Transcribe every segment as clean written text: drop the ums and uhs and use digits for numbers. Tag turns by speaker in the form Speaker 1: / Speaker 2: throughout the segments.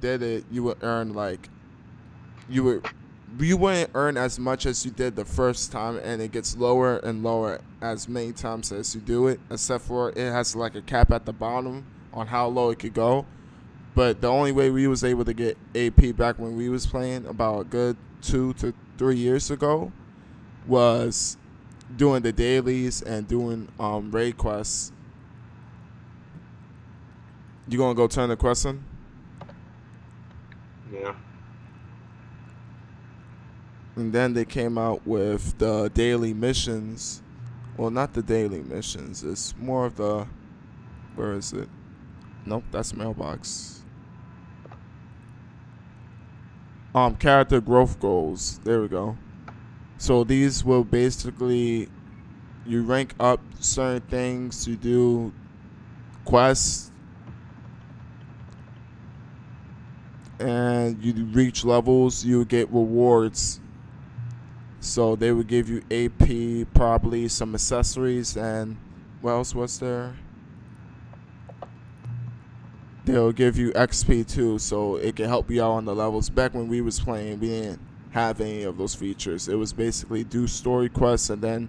Speaker 1: did it, you would earn like you wouldn't earn as much as you did the first time, and it gets lower and lower as many times as you do it, except for it has like a cap at the bottom on how low it could go. But the only way we was able to get AP back when we was playing about a good 2 to 3 years ago was doing the dailies and doing raid quests. You gonna go turn the quest in?
Speaker 2: Yeah.
Speaker 1: And then they came out with the daily missions. Well, not the daily missions. It's more of the. Where is it? Nope, that's mailbox. Character growth goals. There we go. So these will basically, you rank up certain things. You do quests, and you reach levels. You get rewards. So they would give you AP, probably some accessories, and what else was there? They'll give you XP too, so it can help you out on the levels. Back when we was playing, we didn't have any of those features. It was basically do story quests, and then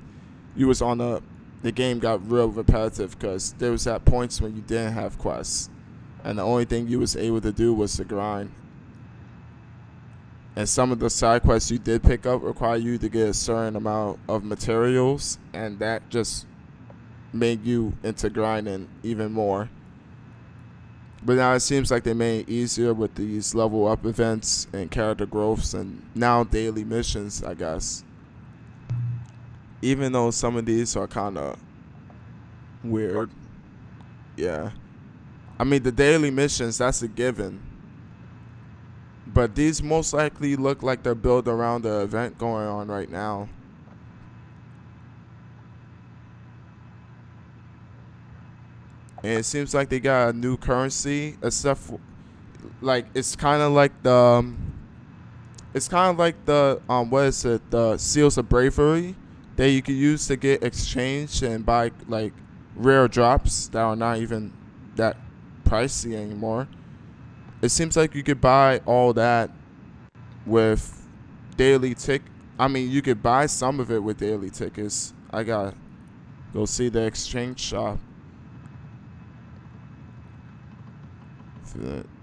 Speaker 1: you was on the game got real repetitive because there was at points when you didn't have quests, and the only thing you was able to do was to grind. And some of the side quests you did pick up require you to get a certain amount of materials, and that just made you into grinding even more. But now it seems like they made it easier with these level up events and character growths and now daily missions, I guess. Even though some of these are kind of weird. Yeah. I mean, the daily missions, that's a given. But these most likely look like they're built around the event going on right now. And it seems like they got a new currency, except for, like, it's kind of like the what is it, the seals of bravery that you could use to get exchanged and buy like rare drops that are not even that pricey anymore. It seems like you could buy all that with daily tick. I mean, you could buy some of it with daily tickets. I gotta go see the exchange shop.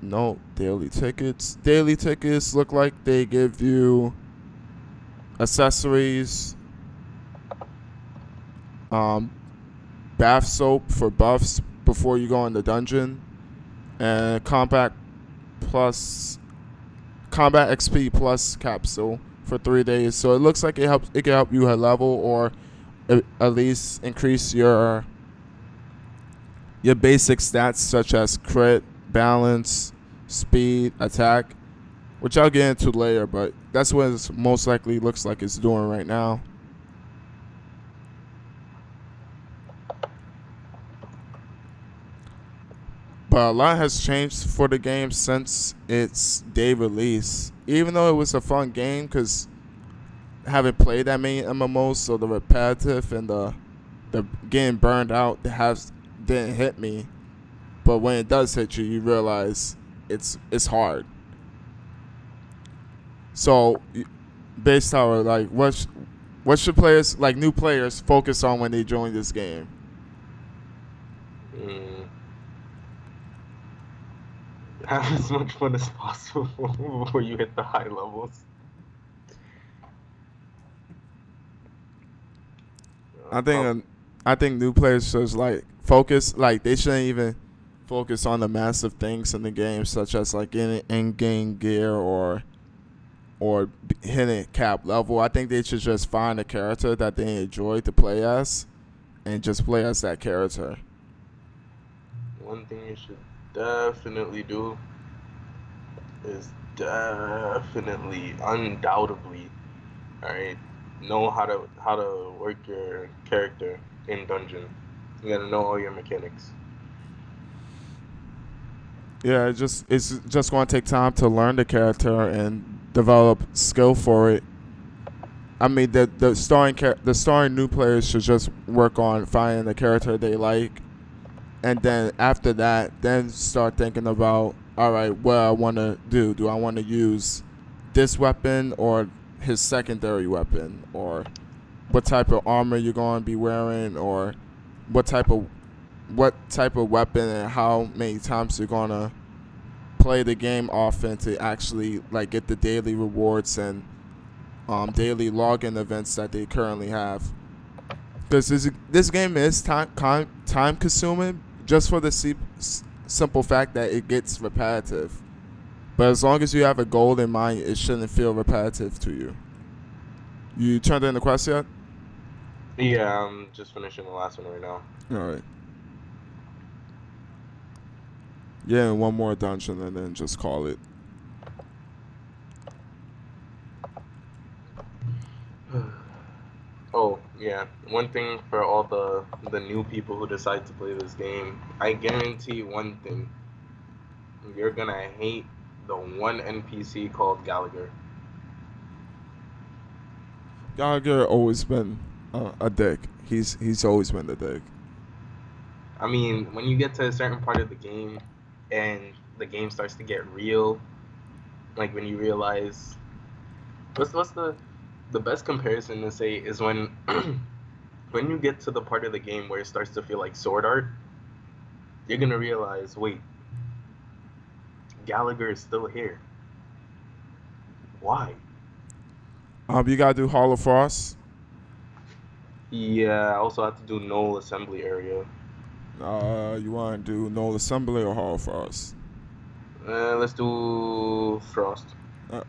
Speaker 1: No, daily tickets. Daily tickets look like they give you accessories, bath soap for buffs before you go in the dungeon, and combat XP plus capsule for 3 days. So it looks like it can help you at level, or at least increase your basic stats such as crit, balance, speed, attack, which I'll get into later, but that's what it most likely looks like it's doing right now. But a lot has changed for the game since its day release. Even though it was a fun game, because haven't played that many MMOs, so the repetitive and the getting burned out didn't hit me. But when it does hit you, you realize it's hard. So, based on like what should players, like new players, focus on when they join this game?
Speaker 2: Have as much fun as possible before you hit the high levels.
Speaker 1: I think new players should like focus, like they shouldn't even focus on the massive things in the game, such as like getting in-game gear or hitting cap level. I think they should just find a character that they enjoy to play as, and just play as that character.
Speaker 2: One thing you should definitely do is undoubtedly, alright, know how to work your character in dungeon. You gotta know all your mechanics.
Speaker 1: Yeah, it's just going to take time to learn the character and develop skill for it. I mean, the starring new players should just work on finding the character they like, and then after that, then start thinking about all right, what I want to do. Do I want to use this weapon or his secondary weapon, or what type of armor you're going to be wearing, or what type of weapon and how many times you're going to play the game often to actually like get the daily rewards and daily login events that they currently have. Because this game is time consuming just for the simple fact that it gets repetitive. But as long as you have a goal in mind, it shouldn't feel repetitive to you. You turned in the quest yet?
Speaker 2: Yeah, I'm just finishing the last one right now.
Speaker 1: All right. Yeah, and one more dungeon and then just call it.
Speaker 2: Oh, yeah. One thing for all the new people who decide to play this game, I guarantee one thing. You're gonna hate the one NPC called Gallagher.
Speaker 1: Gallagher always been a dick. He's always been the dick.
Speaker 2: I mean, when you get to a certain part of the game and the game starts to get real, like when you realize what's the best comparison to say is when when you get to the part of the game where it starts to feel like sword art, you're gonna realize, wait, Gallagher is still here. Why?
Speaker 1: You gotta do Hall of Frost.
Speaker 2: Yeah, I also have to do null assembly area.
Speaker 1: You want to do Null Assembly or Hall of Frost?
Speaker 2: Let's do Frost.
Speaker 1: Alright.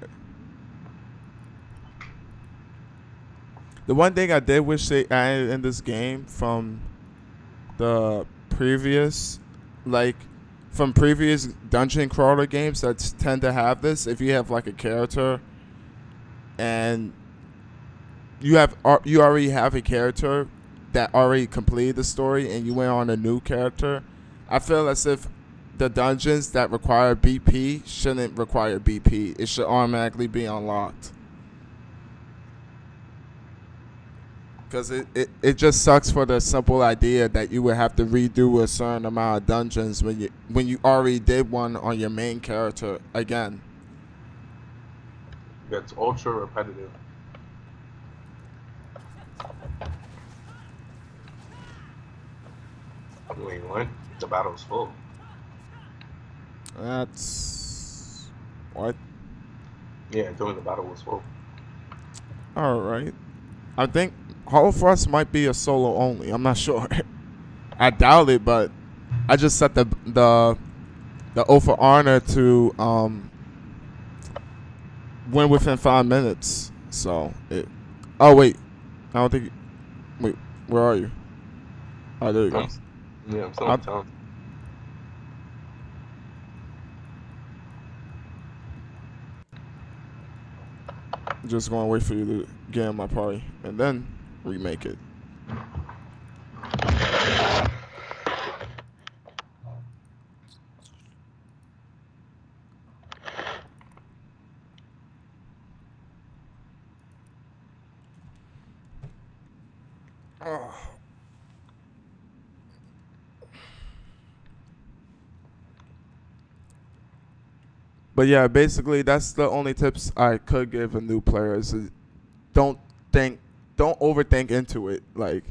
Speaker 1: The one thing I did wish they added in this game from the previous, like, from previous dungeon crawler games that tend to have this, if you have like a character and you already have a character that already completed the story and you went on a new character, I feel as if the dungeons that require BP shouldn't require BP. It should automatically be unlocked. Because it just sucks for the simple idea that you would have to redo a certain amount of dungeons when you already did one on your main character again.
Speaker 2: That's ultra repetitive. Wait, what? The battle's full.
Speaker 1: That's what?
Speaker 2: Yeah, doing the battle was full.
Speaker 1: All right. I think Hall of Frost might be a solo only. I'm not sure. I doubt it, but I just set the oath of honor to win within 5 minutes. So it. Oh wait, I don't think. Wait, where are you? Oh, there you go.
Speaker 2: I'm still in town.
Speaker 1: Just gonna wait for you to get in my party and then remake it. Oh. But yeah, basically that's the only tips I could give a new player is don't think, don't overthink into it. Like,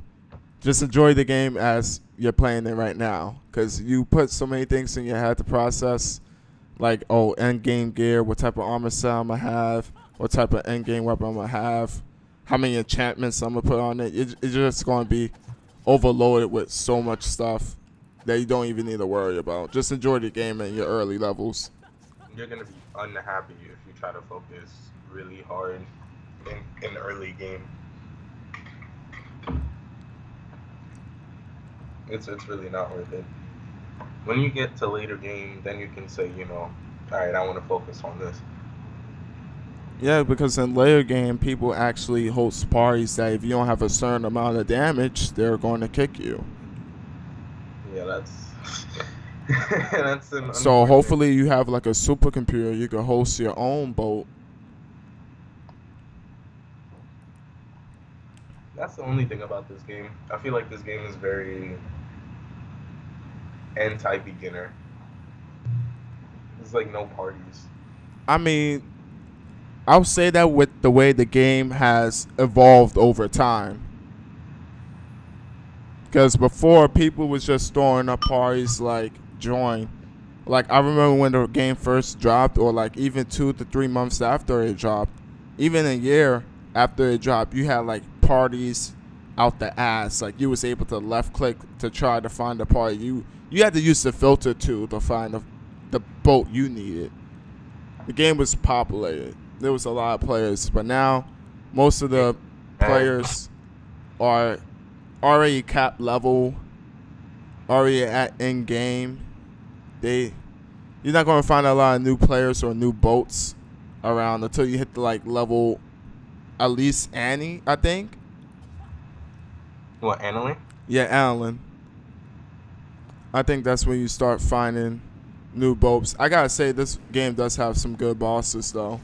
Speaker 1: just enjoy the game as you're playing it right now, because you put so many things in your head to process, like, oh, end game gear, what type of armor set I'm gonna have, what type of end game weapon I'm gonna have, how many enchantments I'm gonna put on it. It's just gonna be overloaded with so much stuff that you don't even need to worry about. Just enjoy the game in your early levels.
Speaker 2: You're gonna be unhappy if you try to focus really hard in the early game. It's really not worth it. When you get to later game, then you can say, all right, I want to focus on this.
Speaker 1: Yeah, because in later game, people actually host parties that if you don't have a certain amount of damage, they're going to kick you.
Speaker 2: Yeah, that's that's an.
Speaker 1: So hopefully you have like a supercomputer you can host your own boat.
Speaker 2: That's the only thing about this game. I feel like this game is very anti-beginner. It's like no parties.
Speaker 1: I mean, I would say that with the way the game has evolved over time. Because before, people was just throwing up parties like join. Like, I remember when the game first dropped, or like even 2 to 3 months after it dropped, even a year after it dropped, you had like parties out the ass. Like, you was able to left click to try to find a party. You had to use the filter tool to find the boat you needed. The game was populated. There was a lot of players, but now most of the players are already cap level, already at end game. You're not gonna find a lot of new players or new boats around until you hit the like level, at least Annie, I think.
Speaker 2: What, Annalie?
Speaker 1: Yeah, Alan. I think that's when you start finding new boats. I gotta say, this game does have some good bosses though.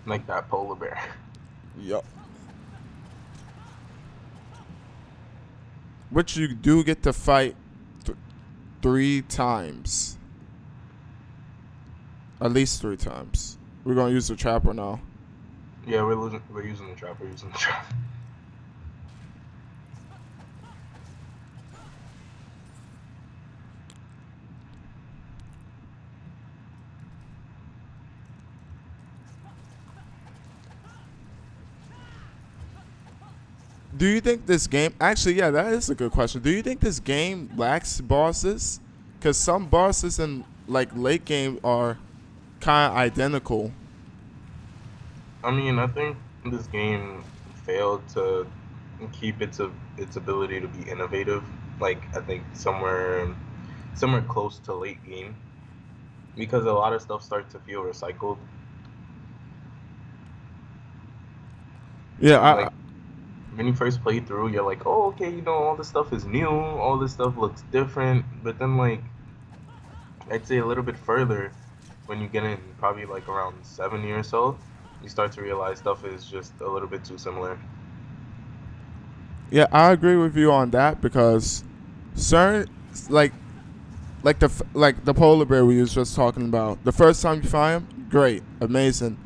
Speaker 2: Like that polar bear.
Speaker 1: Yup. Which you do get to fight 3 times. At least 3 times. We're gonna use the trapper now.
Speaker 2: Yeah, we're using the trap. We're using the trap.
Speaker 1: Do you think this game... Actually, yeah, that is a good question. Do you think this game lacks bosses? Because some bosses in like late game are kind of identical.
Speaker 2: I mean, I think this game failed to keep its ability to be innovative. Like, I think somewhere close to late game, because a lot of stuff starts to feel recycled.
Speaker 1: Yeah,
Speaker 2: Like, when you first play through, you're like, oh, okay, all this stuff is new, all this stuff looks different. But then, like, I'd say a little bit further, when you get in probably like around 70 or so, you start to realize stuff is just a little bit too similar.
Speaker 1: yeah, I agree with you on that because certain like the polar bear we was just talking about. The first time you find him, great, amazing.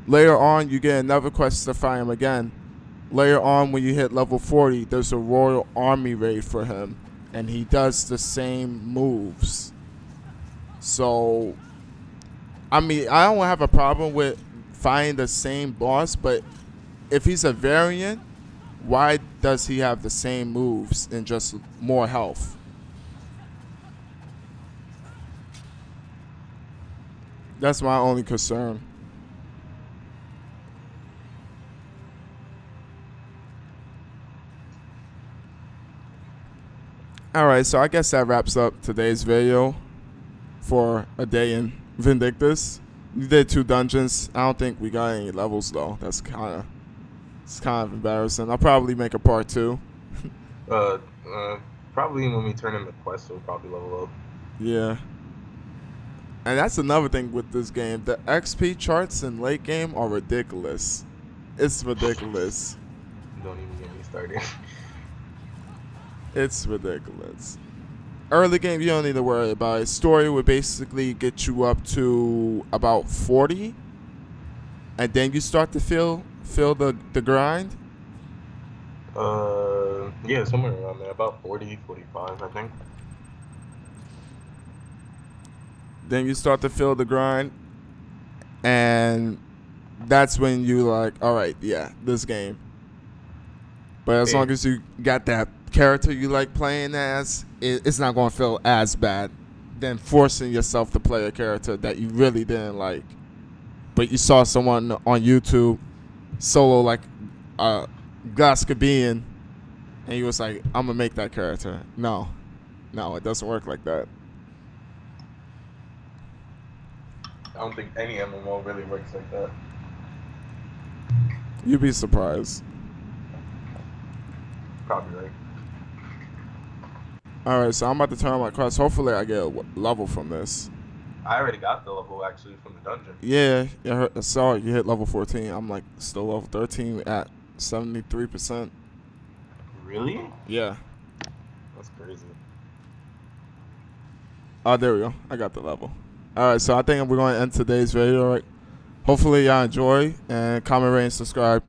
Speaker 1: Later on, you get another quest to find him again. Later on, when you hit level 40, there's a royal army raid for him, and he does the same moves. So, I mean, I don't have a problem with finding the same boss, but if he's a variant, why does he have the same moves and just more health? That's my only concern. Alright, so I guess that wraps up today's video for a day in Vindictus. We did 2 dungeons. I don't think we got any levels though. It's kind of embarrassing. I'll probably make a part 2.
Speaker 2: Uh, Probably when we turn in the quest, we'll probably level up.
Speaker 1: Yeah. And that's another thing with this game. The XP charts in late game are ridiculous. It's ridiculous.
Speaker 2: Don't even get me started.
Speaker 1: It's ridiculous. Early game, you don't need to worry about it. Story would basically get you up to about 40, and then you start to feel the grind.
Speaker 2: Yeah, somewhere around there, about 40, 45, I think.
Speaker 1: Then you start to feel the grind, and that's when you like, all right, yeah, this game. But as long as you got that character you like playing as, it's not going to feel as bad than forcing yourself to play a character that you really didn't like, but you saw someone on YouTube solo like Gaskabian, and you was like, I'm gonna make that character. No, it doesn't work like that.
Speaker 2: I don't think any MMO really works like that.
Speaker 1: You'd be surprised.
Speaker 2: Probably right.
Speaker 1: Alright, so I'm about to turn on my quest. Hopefully I get a level from this.
Speaker 2: I already got the level actually from the dungeon.
Speaker 1: Yeah, I saw you hit level 14. I'm like still level 13 at 73%.
Speaker 2: Really?
Speaker 1: Yeah.
Speaker 2: That's crazy.
Speaker 1: Oh, there we go. I got the level. All right, so I think we're going to end today's video. Right? Hopefully y'all enjoy, and comment, rate, and subscribe.